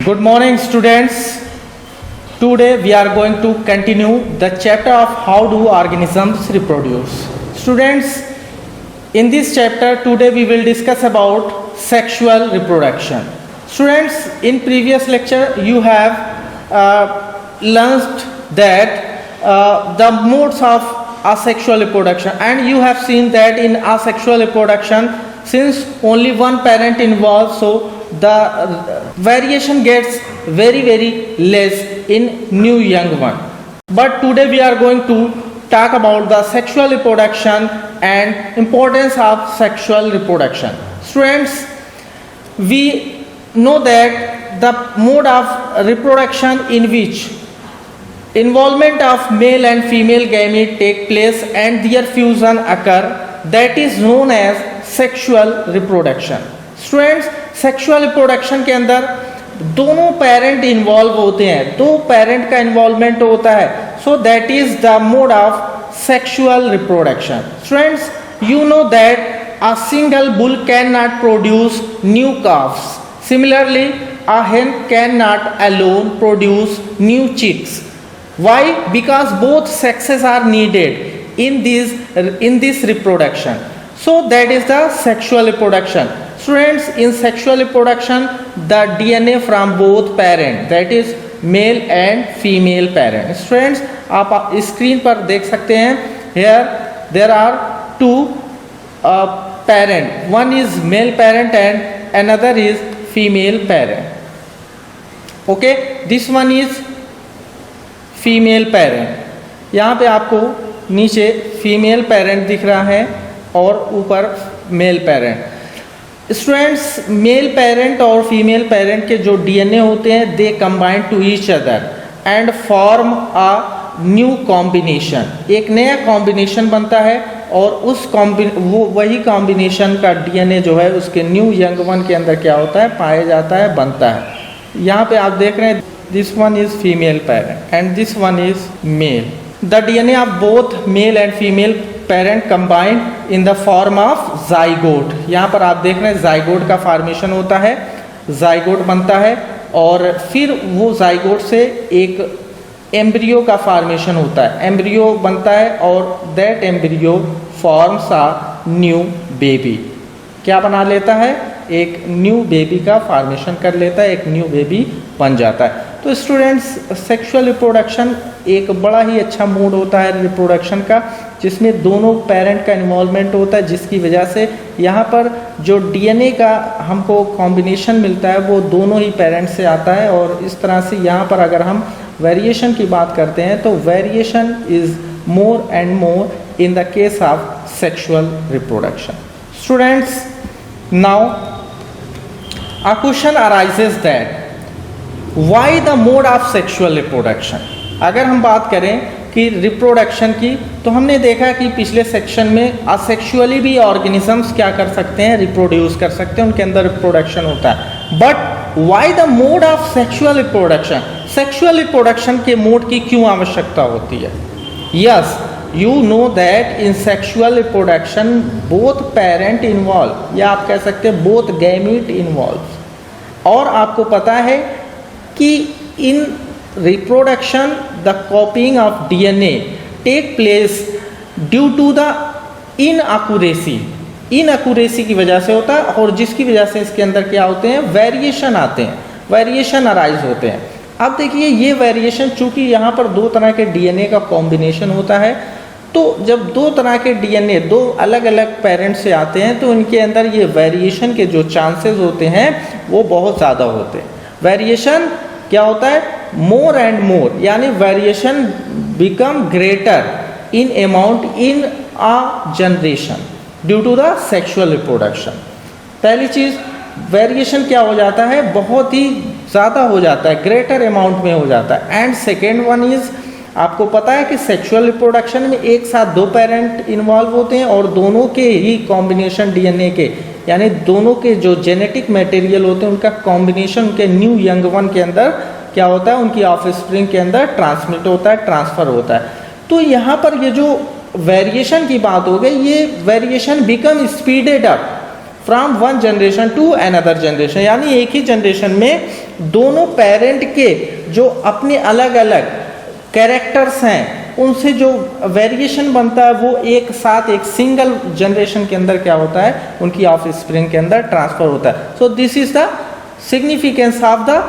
Good morning, students. Today we are going to continue the chapter of how do organisms reproduce. Students, in this chapter today we will discuss about sexual reproduction. Students, in previous lecture you have learned that the modes of asexual reproduction, and you have seen that in asexual reproduction, since only one parent involved, so the variation gets very less in new young one. But today we are going to talk about the sexual reproduction and importance of sexual reproduction. Students, we know that the mode of reproduction in which involvement of male and female gamete take place and their fusion occur, that is known as sexual reproduction. Students, sexual reproduction के अंदर दोनों parent involve होते हैं, दो parent का involvement होता है, so that is the mode of sexual reproduction. Students, you know that a single bull can not produce new calves. Similarly, a hen cannot alone produce new chicks. Why? Because both sexes are needed in this reproduction. So that is the sexual reproduction. Students, in sexual reproduction, the DNA from both parents, that is male and female parent. Students, आप screen पर देख सकते हैं, here there are two parent. One is male parent and another is female parent. Okay, this one is female parent. यहाँ पे आपको नीचे female parent दिख रहा है और ऊपर male parent. Students, male parent और फीमेल पेरेंट के जो डीएनए होते हैं, they combine to each other and form a new combination. एक नया कॉम्बिनेशन बनता है और उस वही कॉम्बिनेशन का डीएनए जो है उसके न्यू यंग वन के अंदर क्या होता है, पाया जाता है, बनता है. यहाँ पे आप देख रहे हैं, this one is female parent and this one is male. The DNA of both male and female parent combined in the form of zygote. यहाँ पर आप देख रहे हैं जाइगोट का फॉर्मेशन होता है, जाइगोट बनता है और फिर वो जाइगोट से एक एम्ब्रियो का फॉर्मेशन होता है, एम्ब्रियो बनता है और that embryo forms a new baby. क्या बना लेता है, एक न्यू बेबी का फॉर्मेशन कर लेता है, एक न्यू बेबी बन जाता है. तो स्टूडेंट्स, सेक्सुअल रिप्रोडक्शन एक बड़ा ही अच्छा मोड होता है रिप्रोडक्शन का, जिसमें दोनों पेरेंट का इन्वॉल्वमेंट होता है, जिसकी वजह से यहाँ पर जो डीएनए का हमको कॉम्बिनेशन मिलता है वो दोनों ही पेरेंट से आता है. और इस तरह से यहाँ पर अगर हम वेरिएशन की बात करते हैं तो variation is more and more in the case of sexual reproduction. Students, now a question arises that why the mode of sexual reproduction. अगर हम बात करें कि रिप्रोडक्शन की, तो हमने देखा कि पिछले सेक्शन में असेक्सुअली भी ऑर्गेनिजम्स क्या कर सकते हैं, रिप्रोड्यूस कर सकते हैं, उनके अंदर रिप्रोडक्शन होता है. But why the mode of sexual reproduction, sexual reproduction के मोड की क्यों आवश्यकता होती है? Yes, you know that in sexual reproduction both parent involved, या आप कह सकते हैं both gamete involved. और आपको पता है कि in reproduction the copying of DNA take place due to the inaccuracy की वजह से होता है, और जिसकी वजह से इसके अंदर क्या होते हैं, वेरिएशन आते हैं, वेरिएशन अराइज होते हैं. अब देखिए, ये वेरिएशन, चूंकि यहाँ पर दो तरह के डीएनए का कॉम्बिनेशन होता है, तो जब दो तरह के डीएनए दो अलग अलग पेरेंट से आते हैं तो इनके अंदर ये वेरिएशन के जो चांसेस होते हैं वो बहुत ज़्यादा होते हैं. वेरिएशन क्या होता है, मोर एंड मोर, यानी variation become greater in amount in a generation due to the sexual reproduction. पहली चीज़, वेरिएशन क्या हो जाता है, बहुत ही ज़्यादा हो जाता है, ग्रेटर अमाउंट में हो जाता है. एंड सेकेंड वन इज़, आपको पता है कि सेक्सुअल रिप्रोडक्शन में एक साथ दो पेरेंट इन्वॉल्व होते हैं और दोनों के ही कॉम्बिनेशन डीएनए के, यानी दोनों के जो जेनेटिक मटेरियल होते हैं उनका कॉम्बिनेशन उनके न्यू यंग वन के अंदर क्या होता है, उनकी ऑफस्प्रिंग के अंदर ट्रांसमिट होता है, ट्रांसफ़र होता है. तो यहाँ पर ये जो वेरिएशन की बात हो गई, ये variation become speeded up from one generation to another generation, यानी एक ही जनरेशन में दोनों पेरेंट के जो अपने अलग अलग कैरेक्टर्स हैं उनसे जो वेरिएशन बनता है वो एक साथ एक सिंगल जनरेशन के अंदर क्या होता है, उनकी ऑफ स्प्रिंग के अंदर ट्रांसफर होता है. So this is the significance of the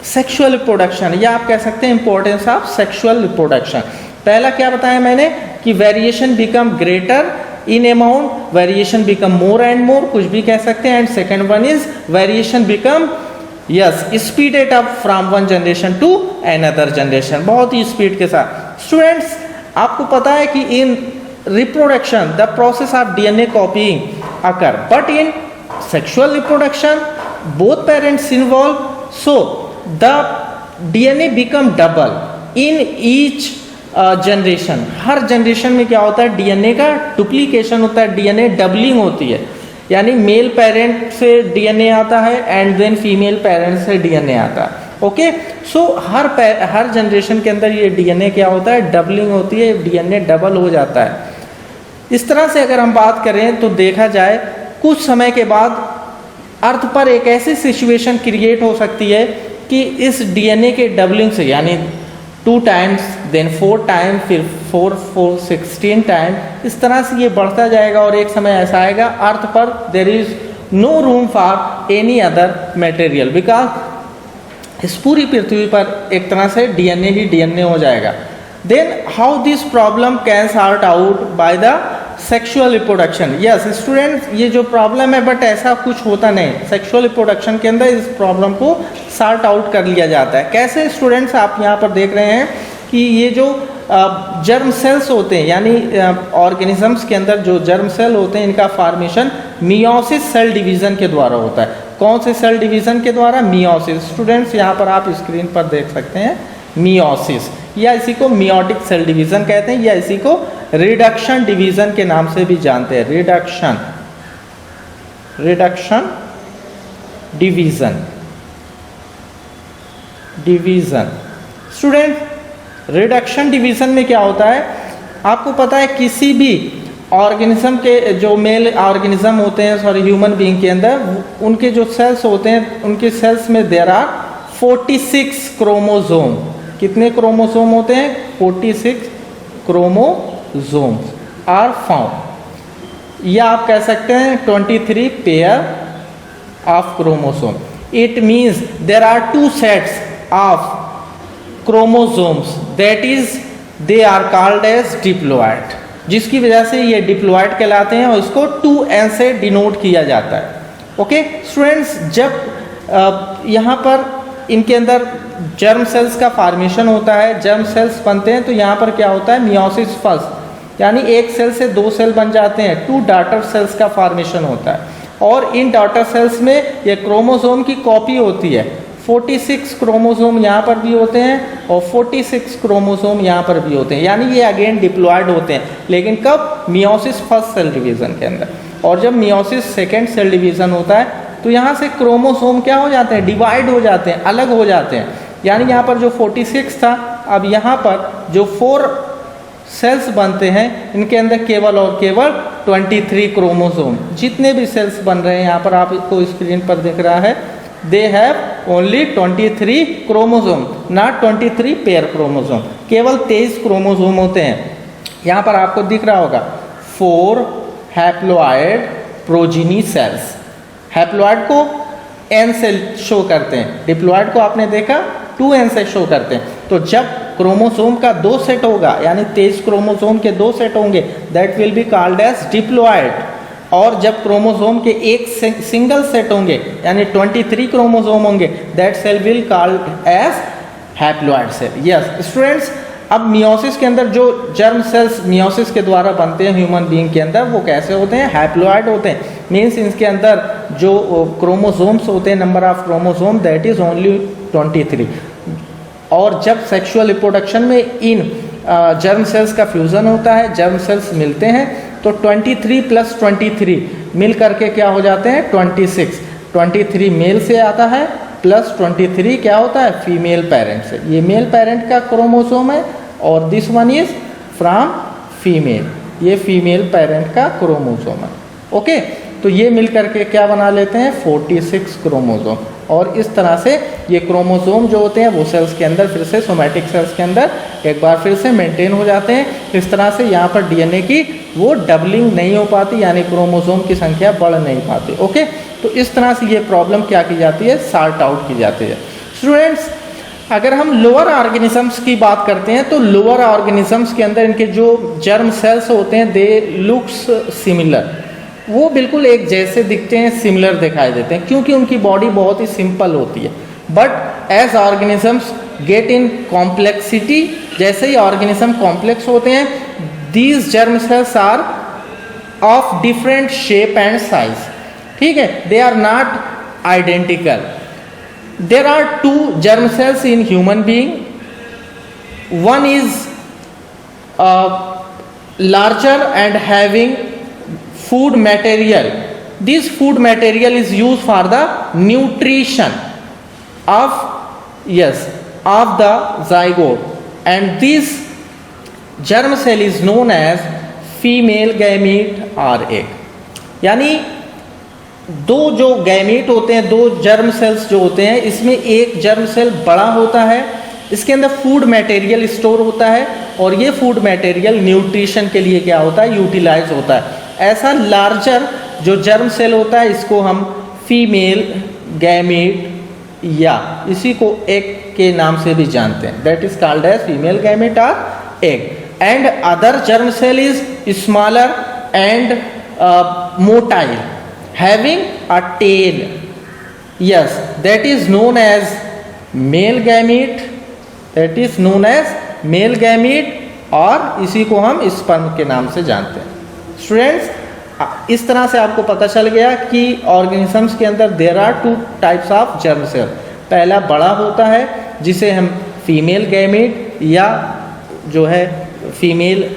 sexual reproduction, या आप कह सकते हैं इंपॉर्टेंस ऑफ सेक्सुअल रिप्रोडक्शन. पहला क्या बताया मैंने कि variation become greater in amount, variation become more and more, कुछ भी कह सकते हैं. And second one is variation become yes speeded up from one generation to another generation, बहुत ही स्पीड के साथ. स्टूडेंट्स, आपको पता है कि इन reproduction the process of DNA copying occur, but in sexual reproduction both parents involve, so the DNA become double in each generation. Her generation में क्या होता है, डीएनए का डुप्लीकेशन होता है, डीएनए डबलिंग होती है, यानी मेल पेरेंट से डीएनए आता है एंड देन फीमेल पेरेंट से डीएनए आता है. ओके, सो हर जनरेशन के अंदर ये डीएनए क्या होता है, डबलिंग होती है, डीएनए डबल हो जाता है. इस तरह से अगर हम बात करें तो देखा जाए कुछ समय के बाद अर्थ पर एक ऐसी सिचुएशन क्रिएट हो सकती है कि इस डीएनए के डबलिंग से, यानी 2 टाइम्स देन 4 टाइम, फिर 4 16 टाइम, इस तरह से ये बढ़ता जाएगा और एक समय ऐसा आएगा अर्थ पर there is no room for any other material, because इस पूरी पृथ्वी पर एक तरह से डीएनए ही डीएनए हो जाएगा. Then how this problem can sort out by the sexual reproduction. Yes student, ये जो प्रॉब्लम है बट ऐसा कुछ होता नहीं, सेक्सुअल रिप्रोडक्शन के अंदर इस प्रॉब्लम को सॉर्ट आउट कर लिया जाता है. कैसे स्टूडेंट्स, आप यहाँ पर देख रहे हैं कि ये जो जर्म सेल्स होते हैं, यानी ऑर्गेनिजम्स के अंदर जो जर्म सेल होते हैं, इनका फॉर्मेशन मियोसिस सेल डिवीजन के द्वारा होता है. कौन से सेल डिवीजन के द्वारा, मियोसिस. स्टूडेंट्स, यहाँ पर आप स्क्रीन पर देख सकते हैं मियोसिस, या इसी को मियोटिक सेल डिवीजन कहते हैं, या इसी को रिडक्शन डिवीजन के नाम से भी जानते हैं. Reduction division. Student, reduction division में क्या होता है, आपको पता है किसी भी ऑर्गेनिज्म के जो मेल ऑर्गेनिज्म होते हैं, सॉरी ह्यूमन बीइंग के अंदर उनके जो सेल्स होते हैं, उनके सेल्स में देयर आर 46 क्रोमोसोम. कितने क्रोमोसोम होते हैं, 46 क्रोमोसोम्स आर फाउंड, या आप कह सकते हैं 23 pair of chromosome. It means there are 2 sets of chromosomes, that is they are called as diploid, जिसकी वजह से ये डिप्लॉयड कहलाते हैं और इसको 2n से डिनोट किया जाता है. ओके स्टूडेंट्स, जब यहाँ पर इनके अंदर जर्म सेल्स का फॉर्मेशन होता है, जर्म सेल्स बनते हैं, तो यहाँ पर क्या होता है, मियोसिस फर्स्ट, यानी एक सेल से 2 सेल बन जाते हैं, 2 डॉटर सेल्स का फॉर्मेशन होता है. और इन डॉटर सेल्स में ये क्रोमोसोम की कॉपी होती है. 46 क्रोमोसोम यहाँ पर भी होते हैं और 46 क्रोमोसोम यहाँ पर भी होते हैं, यानी ये अगेन डिप्लॉयड होते हैं. लेकिन कब, मियोसिस फर्स्ट सेल डिवीजन के अंदर. और जब मियोसिस सेकेंड सेल डिवीजन होता है तो यहाँ से क्रोमोसोम क्या हो जाते हैं, डिवाइड हो जाते हैं, अलग हो जाते हैं. यानी यहाँ पर जो 46 था, अब यहाँ पर जो 4 सेल्स बनते हैं, इनके अंदर केवल और केवल 23 क्रोमोसोम. जितने भी सेल्स बन रहे हैं यहाँ पर आपको स्क्रीन पर दिख रहा है, they have only 23 chromosome, not 23 pair chromosome. केवल 23 क्रोमोसोम होते हैं. यहाँ पर आपको दिख रहा होगा 4 हैप्लॉयड प्रोजीनी सेल्स. हैप्लॉयड को n से शो करते हैं, डिप्लॉयड को आपने देखा 2n से शो करते हैं. तो जब क्रोमोसोम का 2 सेट होगा, यानी 23 क्रोमोसोम के 2 सेट होंगे, that will be called as diploid. और जब क्रोमोसोम के एक सिंगल सेट होंगे, यानी 23 क्रोमोसोम होंगे, that cell will called as haploid cell. Yes students, अब मियोसिस के अंदर जो जर्म सेल्स मियोसिस के द्वारा बनते हैं ह्यूमन बीइंग के अंदर, वो कैसे होते हैं, हैप्लॉयड होते हैं. मीन्स इसके अंदर जो क्रोमोसोम्स होते हैं, number of chromosome, that is only 23. और जब सेक्सुअल रिप्रोडक्शन में इन जर्म सेल्स का फ्यूज़न होता है, जर्म सेल्स मिलते हैं, तो 23 + 23 मिल करके क्या हो जाते हैं, 26. 23 मेल से आता है प्लस 23 क्या होता है, फीमेल पेरेंट से. ये मेल पेरेंट का क्रोमोसोम है और this one is from female, ये फीमेल पेरेंट का क्रोमोसोम है. ओके, तो ये मिल करके क्या बना लेते हैं 46 क्रोमोसोम। और इस तरह से ये क्रोमोसोम जो होते हैं वो सेल्स के अंदर फिर से सोमैटिक सेल्स के अंदर एक बार फिर से मेंटेन हो जाते हैं। इस तरह से यहाँ पर डीएनए की वो डबलिंग नहीं हो पाती, यानी क्रोमोसोम की संख्या बढ़ नहीं पाती। ओके, तो इस तरह से ये प्रॉब्लम क्या की जाती है, सॉर्ट आउट की जाती है। स्टूडेंट्स, अगर हम लोअर ऑर्गेनिजम्स की बात करते हैं तो लोअर ऑर्गेनिजम्स के अंदर इनके जो जर्म सेल्स होते हैं दे लुक्स सिमिलर, वो बिल्कुल एक जैसे दिखते हैं, सिमिलर दिखाई देते हैं, क्योंकि उनकी बॉडी बहुत ही सिंपल होती है। But as organisms get in complexity, जैसे ही ऑर्गेनिज्म कॉम्प्लेक्स होते हैं, these germ cells are of different shape and size. ठीक है, they are not identical. There are two germ cells in human being. One is larger and having food material. This food material is used for the nutrition of the zygote, and this germ cell is known as female gamete or egg. यानी दो जो gamete होते हैं, दो germ cells जो होते हैं, इसमें एक जर्म सेल बड़ा होता है, इसके अंदर फूड मटेरियल स्टोर होता है और ये फूड मटेरियल न्यूट्रिशन के लिए क्या होता है, यूटिलाइज होता है। ऐसा लार्जर जो जर्म सेल होता है इसको हम फीमेल गैमीट या इसी को एग के नाम से भी जानते हैं, that is called as female gamete और egg. And other germ cell is smaller and motile having a tail, yes, that is known as male gamete, that is known as male gamete, और इसी को हम sperm के नाम से जानते हैं। स्टूडेंट्स, इस तरह से आपको पता चल गया कि ऑर्गेनिजम्स के अंदर there are two types of germ cell. पहला बड़ा होता है जिसे हम फीमेल गैमेट या जो है फीमेल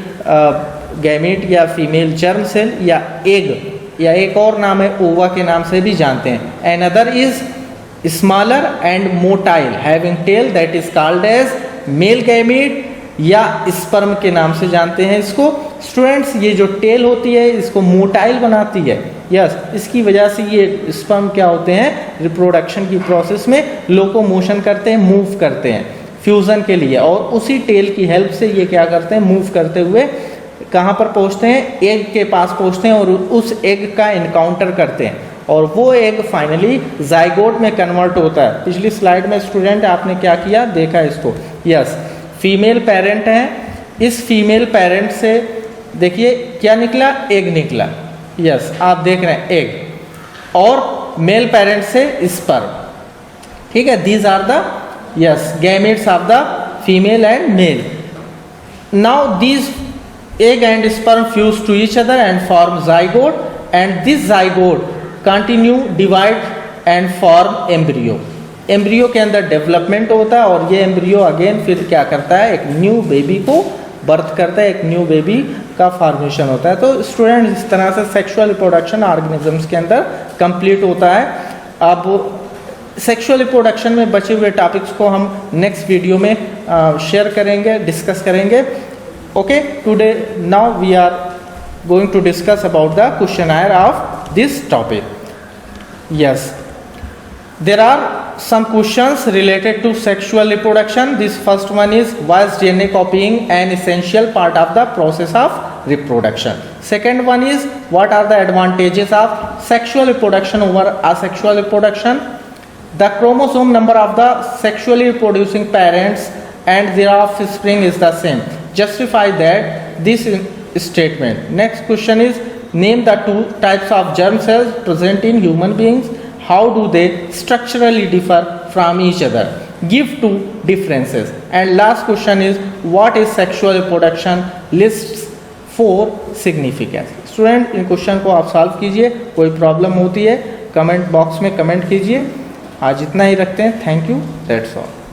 गैमेट या फीमेल जर्म सेल या एग या एक और नाम है ओवा के नाम से भी जानते हैं। Another is smaller and motile having tail, that is called as male gamete या स्पर्म के नाम से जानते हैं इसको। स्टूडेंट्स, ये जो टेल होती है इसको मोटाइल बनाती है, यस, इसकी वजह से ये स्पर्म क्या होते हैं, रिप्रोडक्शन की प्रोसेस में लोकोमोशन करते हैं, मूव करते हैं फ्यूज़न के लिए, और उसी टेल की हेल्प से ये क्या करते हैं, मूव करते हुए कहाँ पर पहुँचते हैं, एग के पास पहुँचते हैं और उस एग का इनकाउंटर करते हैं और वो एग फाइनली जाइगोट में कन्वर्ट होता है। पिछली स्लाइड में स्टूडेंट आपने क्या किया, देखा इसको, यस, फीमेल पेरेंट है, इस फीमेल पेरेंट से देखिए क्या निकला, एग निकला, यस, आप देख रहे हैं एग, और मेल पेरेंट से स्पर्म। ठीक है, these are the yes gametes of the female and male. Now these egg and sperm fuse to each other and form zygote, and this zygote continue divide and form embryo. Embryo के अंदर development होता है और ये embryo again फिर क्या करता है, एक न्यू बेबी को बर्थ करता है, एक न्यू बेबी का फॉर्मेशन होता है। तो स्टूडेंट, इस तरह से सेक्सुअल रिप्रोडक्शन ऑर्गेनिजम्स के अंदर कंप्लीट होता है। अब सेक्सुअल रिप्रोडक्शन में बचे हुए टॉपिक्स को हम नेक्स्ट वीडियो में शेयर करेंगे, डिस्कस करेंगे। Okay, today now we are going to discuss about the questionnaire of this topic. Yes, there are some questions related to sexual reproduction. This first one is, why is DNA copying an essential part of the process of reproduction? Second one is, what are the advantages of sexual reproduction over asexual reproduction? The chromosome number of the sexually reproducing parents and their offspring is the same. Justify that this statement. Next question is, name the two types of germ cells present in human beings. How do they structurally differ from each other? Give two differences. And last question is, what is sexual reproduction? Lists 4 significance. Student, in question को आप solve कीजिए, कोई problem होती है comment box में comment कीजिए। आज इतना ही रखते हैं, थैंक यू, दैट्स ऑल।